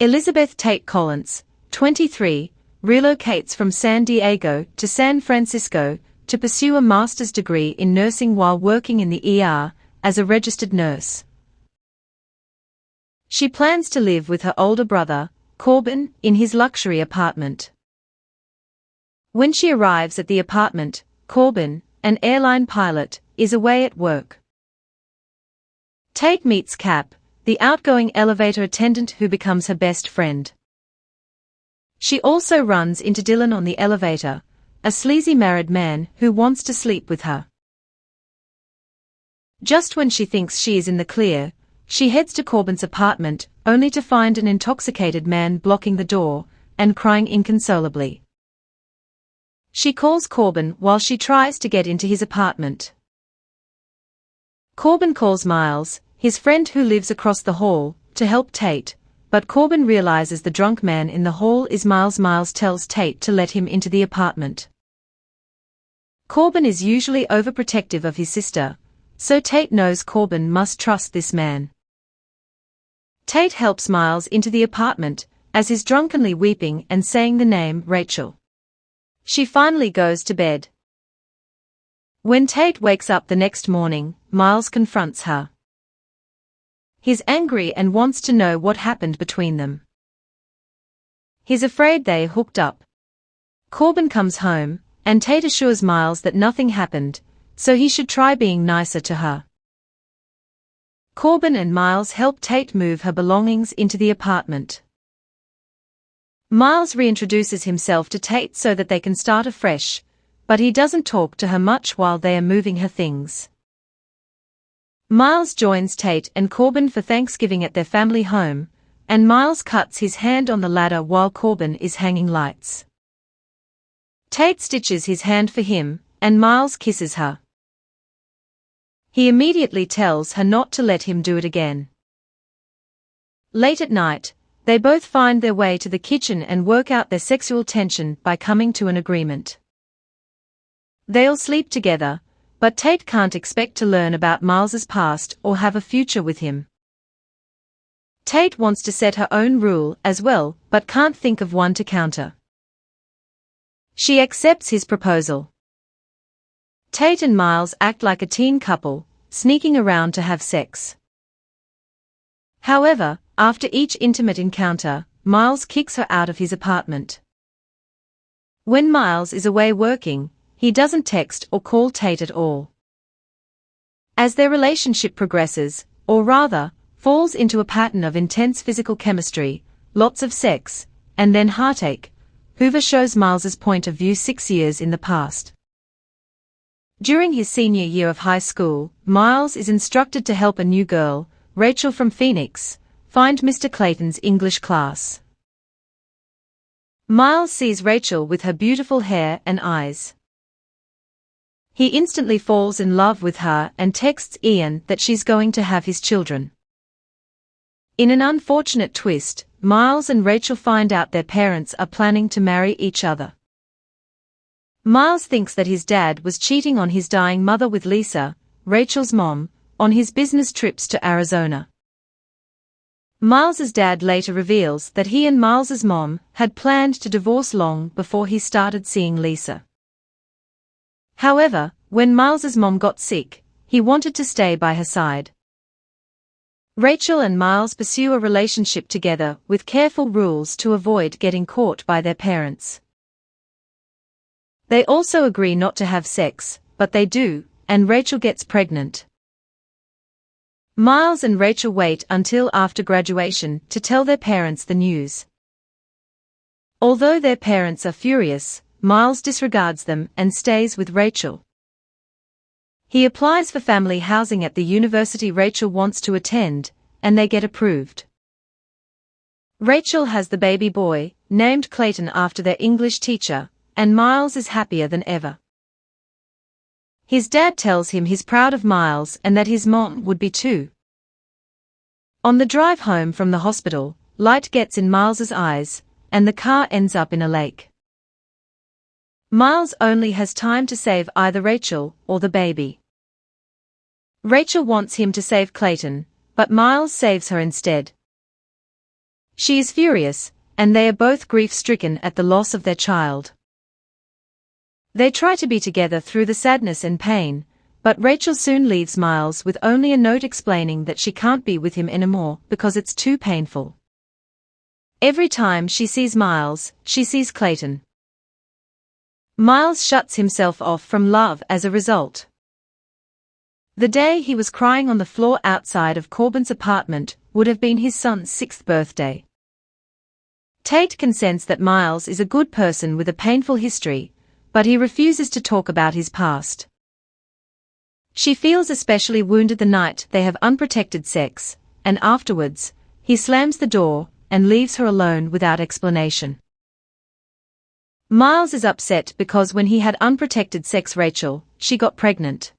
Elizabeth Tate Collins, 23, relocates from San Diego to San Francisco to pursue a master's degree in nursing while working in the ER as a registered nurse. She plans to live with her older brother, Corbin, in his luxury apartment. When she arrives at the apartment, Corbin, an airline pilot, is away at work. Tate meets Cap, the outgoing elevator attendant who becomes her best friend. She also runs into Dylan on the elevator, a sleazy married man who wants to sleep with her. Just when she thinks she is in the clear, she heads to Corbin's apartment, only to find an intoxicated man blocking the door and crying inconsolably. She calls Corbin while she tries to get into his apartment. Corbin calls Miles, his friend who lives across the hall, to help Tate, but Corbin realizes the drunk man in the hall is Miles. Miles tells Tate to let him into the apartment. Corbin is usually overprotective of his sister, so Tate knows Corbin must trust this man. Tate helps Miles into the apartment, as he's drunkenly weeping and saying the name Rachel. She finally goes to bed. When Tate wakes up the next morning, Miles confronts her. He's angry and wants to know what happened between them. He's afraid they hooked up. Corbin comes home, and Tate assures Miles that nothing happened, so he should try being nicer to her. Corbin and Miles help Tate move her belongings into the apartment. Miles reintroduces himself to Tate so that they can start afresh, but he doesn't talk to her much while they are moving her things. Miles joins Tate and Corbin for Thanksgiving at their family home, and Miles cuts his hand on the ladder while Corbin is hanging lights. Tate stitches his hand for him, and Miles kisses her. He immediately tells her not to let him do it again. Late at night, they both find their way to the kitchen and work out their sexual tension by coming to an agreement. They'll sleep together, but Tate can't expect to learn about Miles's past or have a future with him. Tate wants to set her own rule as well, but can't think of one to counter. She accepts his proposal. Tate and Miles act like a teen couple, sneaking around to have sex. However, after each intimate encounter, Miles kicks her out of his apartment. When Miles is away working, he doesn't text or call Tate at all. As their relationship progresses, or rather, falls into a pattern of intense physical chemistry, lots of sex, and then heartache, Hoover shows Miles's point of view 6 years in the past. During his senior year of high school, Miles is instructed to help a new girl, Rachel from Phoenix, find Mr. Clayton's English class. Miles sees Rachel with her beautiful hair and eyes. He instantly falls in love with her and texts Ian that she's going to have his children. In an unfortunate twist, Miles and Rachel find out their parents are planning to marry each other. Miles thinks that his dad was cheating on his dying mother with Lisa, Rachel's mom, on his business trips to Arizona. Miles's dad later reveals that he and Miles's mom had planned to divorce long before he started seeing Lisa. However, when Miles's mom got sick, he wanted to stay by her side. Rachel and Miles pursue a relationship together with careful rules to avoid getting caught by their parents. They also agree not to have sex, but they do, and Rachel gets pregnant. Miles and Rachel wait until after graduation to tell their parents the news. Although their parents are furious, Miles disregards them and stays with Rachel. He applies for family housing at the university Rachel wants to attend, and they get approved. Rachel has the baby boy, named Clayton after their English teacher, and Miles is happier than ever. His dad tells him he's proud of Miles and that his mom would be too. On the drive home from the hospital, light gets in Miles's eyes, and the car ends up in a lake. Miles only has time to save either Rachel or the baby. Rachel wants him to save Clayton, but Miles saves her instead. She is furious, and they are both grief-stricken at the loss of their child. They try to be together through the sadness and pain, but Rachel soon leaves Miles with only a note explaining that she can't be with him anymore because it's too painful. Every time she sees Miles, she sees Clayton. Miles shuts himself off from love as a result. The day he was crying on the floor outside of Corbin's apartment would have been his son's 6th birthday. Tate can sense that Miles is a good person with a painful history, but he refuses to talk about his past. She feels especially wounded the night they have unprotected sex, and afterwards, he slams the door and leaves her alone without explanation. Miles is upset because when he had unprotected sex Rachel, she got pregnant.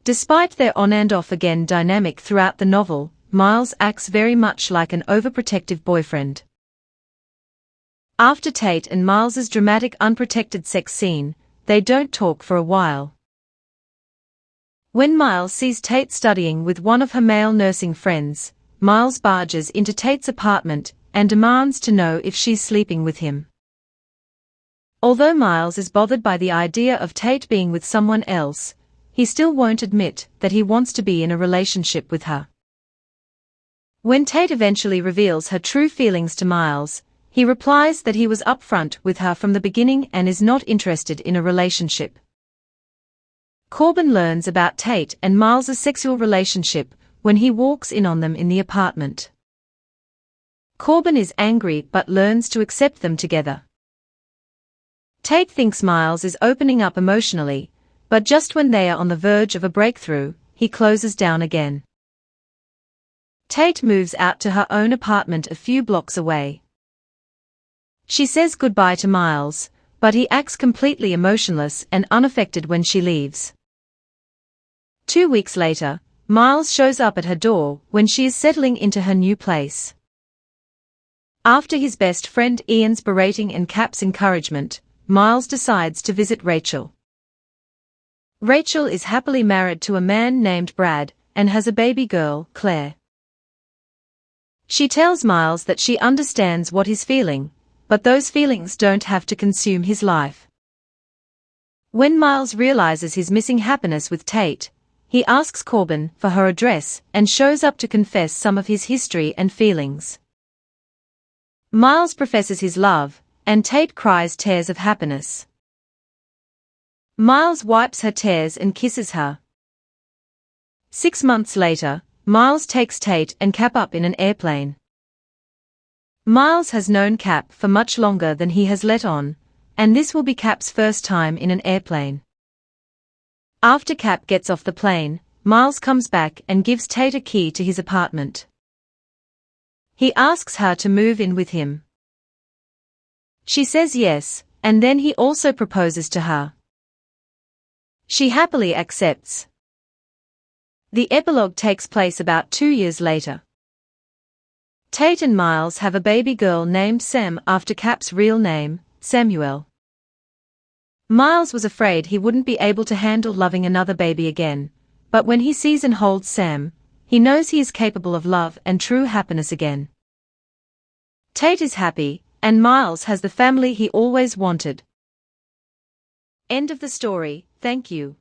Despite their on and off again dynamic throughout the novel, Miles acts very much like an overprotective boyfriend. After Tate and Miles's dramatic unprotected sex scene, they don't talk for a while. When Miles sees Tate studying with one of her male nursing friends, Miles barges into Tate's apartment and demands to know if she's sleeping with him. Although Miles is bothered by the idea of Tate being with someone else, he still won't admit that he wants to be in a relationship with her. When Tate eventually reveals her true feelings to Miles, he replies that he was upfront with her from the beginning and is not interested in a relationship. Corbin learns about Tate and Miles's sexual relationship when he walks in on them in the apartment. Corbin is angry but learns to accept them together. Tate thinks Miles is opening up emotionally, but just when they are on the verge of a breakthrough, he closes down again. Tate moves out to her own apartment a few blocks away. She says goodbye to Miles, but he acts completely emotionless and unaffected when she leaves. 2 weeks later, Miles shows up at her door when she is settling into her new place. After his best friend Ian's berating and Cap's encouragement, Miles decides to visit Rachel. Rachel is happily married to a man named Brad and has a baby girl, Claire. She tells Miles that she understands what he's feeling, but those feelings don't have to consume his life. When Miles realizes his missing happiness with Tate, he asks Corbin for her address and shows up to confess some of his history and feelings. Miles professes his love, and Tate cries tears of happiness. Miles wipes her tears and kisses her. 6 months later, Miles takes Tate and Cap up in an airplane. Miles has known Cap for much longer than he has let on, and this will be Cap's first time in an airplane. After Cap gets off the plane, Miles comes back and gives Tate a key to his apartment. He asks her to move in with him. She says yes, and then he also proposes to her. She happily accepts. The epilogue takes place about 2 years later. Tate and Miles have a baby girl named Sam after Cap's real name, Samuel. Miles was afraid he wouldn't be able to handle loving another baby again, but when he sees and holds Sam, he knows he is capable of love and true happiness again. Tate is happy, and Miles has the family he always wanted. End of the story. Thank you.